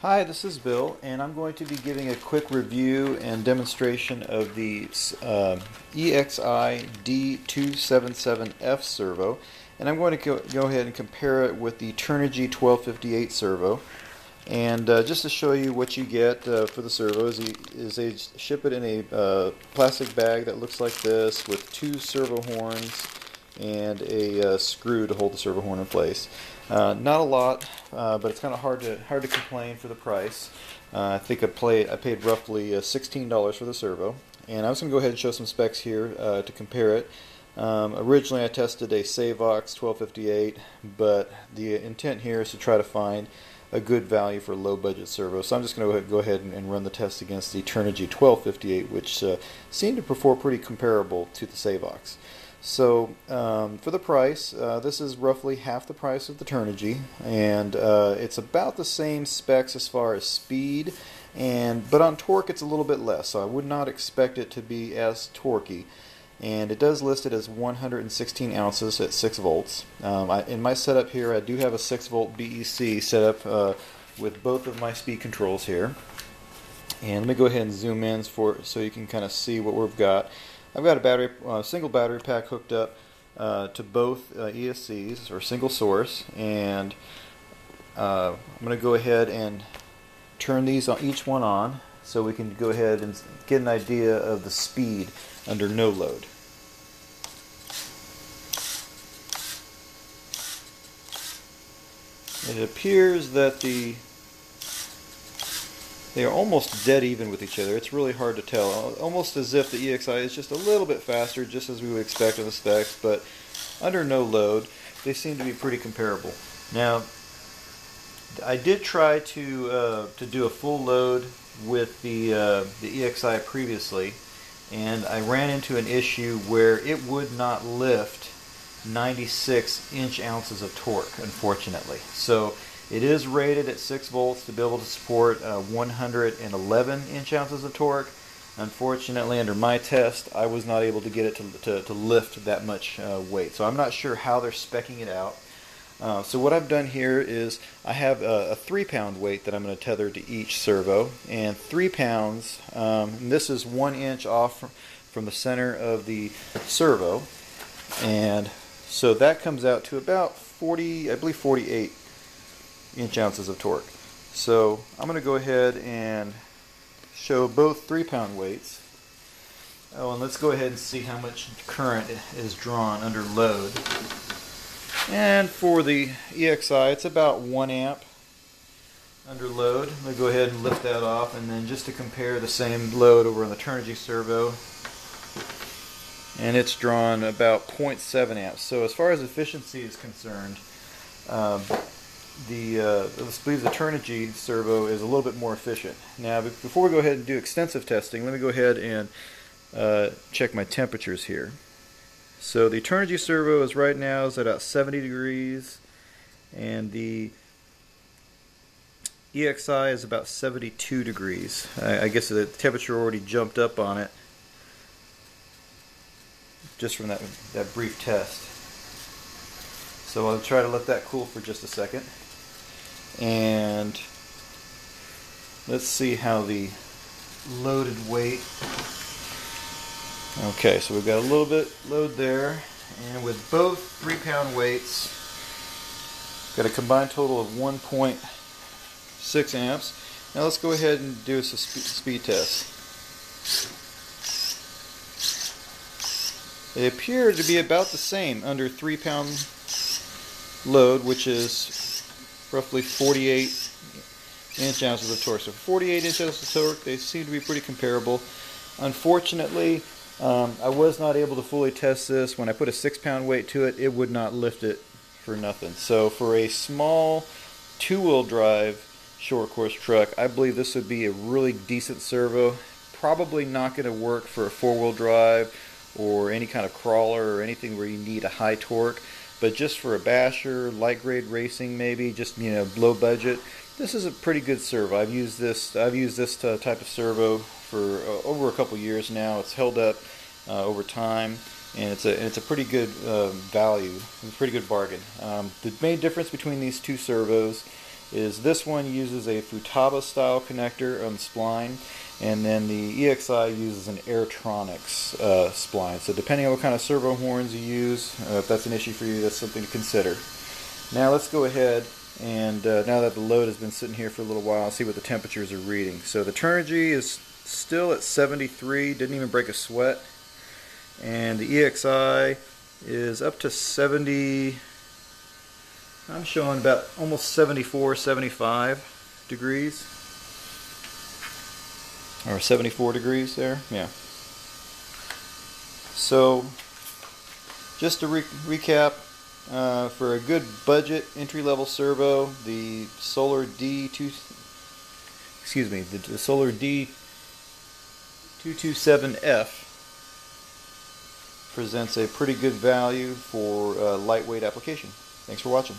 Hi, this is Bill, and I'm going to be giving a quick review and demonstration of the EXI D227F servo, and I'm going to go ahead and compare it with the Turnigy 1258 servo. And just to show you what you get for the servo is they ship it in a plastic bag that looks like this with two servo horns and a screw to hold the servo horn in place. Not a lot, but it's kind of hard to complain for the price. I think I paid roughly $16 for the servo, and I was going to go ahead and show some specs here to compare it. Originally I tested a Savox 1258, but the intent here is to try to find a good value for low budget servo. So I'm just going to go ahead and run the test against the Turnigy 1258, which seemed to perform pretty comparable to the Savox. So for the price, this is roughly half the price of the Turnigy, and it's about the same specs as far as speed, but on torque it's a little bit less, so I would not expect it to be as torquey. And it does list it as 116 ounces at 6 volts. In my setup here, I do have a 6 volt BEC set up with both of my speed controls here. And let me go ahead and zoom in so you can kind of see what we've got. I've got a single battery pack hooked up to both ESCs, or single source, and I'm going to go ahead and turn each one on so we can go ahead and get an idea of the speed under no load. It appears that they are almost dead even with each other. It's really hard to tell. Almost as if the EXI is just a little bit faster, just as we would expect in the specs, but under no load, they seem to be pretty comparable. Now, I did try to do a full load with the EXI previously, and I ran into an issue where it would not lift 96 inch-ounces of torque, unfortunately. So it is rated at 6 volts to be able to support 111 inch-ounces of torque. Unfortunately, under my test, I was not able to get it to lift that much weight. So I'm not sure how they're speccing it out. So what I've done here is I have a 3-pound weight that I'm going to tether to each servo, and 3 pounds, and this is 1 inch off from the center of the servo, and so that comes out to about 40, I believe 48 inch-ounces of torque. So I'm going to go ahead and show both 3-pound weights. Oh, and let's go ahead and see how much current is drawn under load. And for the EXI, it's about 1 amp under load. I'm going to go ahead and lift that off, and then just to compare the same load over on the Turnigy servo, and it's drawn about 0.7 amps. So as far as efficiency is concerned, I believe the Turnigy servo is a little bit more efficient. Now, before we go ahead and do extensive testing, let me go ahead and check my temperatures here. So the Turnigy servo is right now at about 70 degrees, and the EXI is about 72 degrees. I guess the temperature already jumped up on it just from that brief test. So I'll try to let that cool for just a second. And let's see how the loaded weight. Okay, so we've got a little bit load there, and with both 3-pound weights, got a combined total of 1.6 amps. Now let's go ahead and do a speed test. They appear to be about the same under 3-pound load, which is roughly 48 inch-ounces of torque. So 48 inch-ounces of torque, they seem to be pretty comparable. Unfortunately, I was not able to fully test this. When I put a 6-pound weight to it, it would not lift it for nothing. So for a small 2-wheel drive short course truck, I believe this would be a really decent servo. Probably not going to work for a 4-wheel drive or any kind of crawler or anything where you need a high torque. But just for a basher, light grade racing, maybe just low budget, this is a pretty good servo. I've used this type of servo for over a couple years now. It's held up over time, and it's a pretty good value. It's a pretty good bargain. The main difference between these two servos is this one uses a Futaba style connector on the spline, and then the EXI uses an Airtronics spline. So depending on what kind of servo horns you use, if that's an issue for you, that's something to consider. Now let's go ahead and now that the load has been sitting here for a little while, see what the temperatures are reading. So the Turnigy is still at 73, didn't even break a sweat, and the EXI is up to 70. I'm showing about almost 74, 75 degrees, or 74 degrees there, yeah. So just to recap, for a good budget entry-level servo, the Solar D227F presents a pretty good value for lightweight application. Thanks for watching.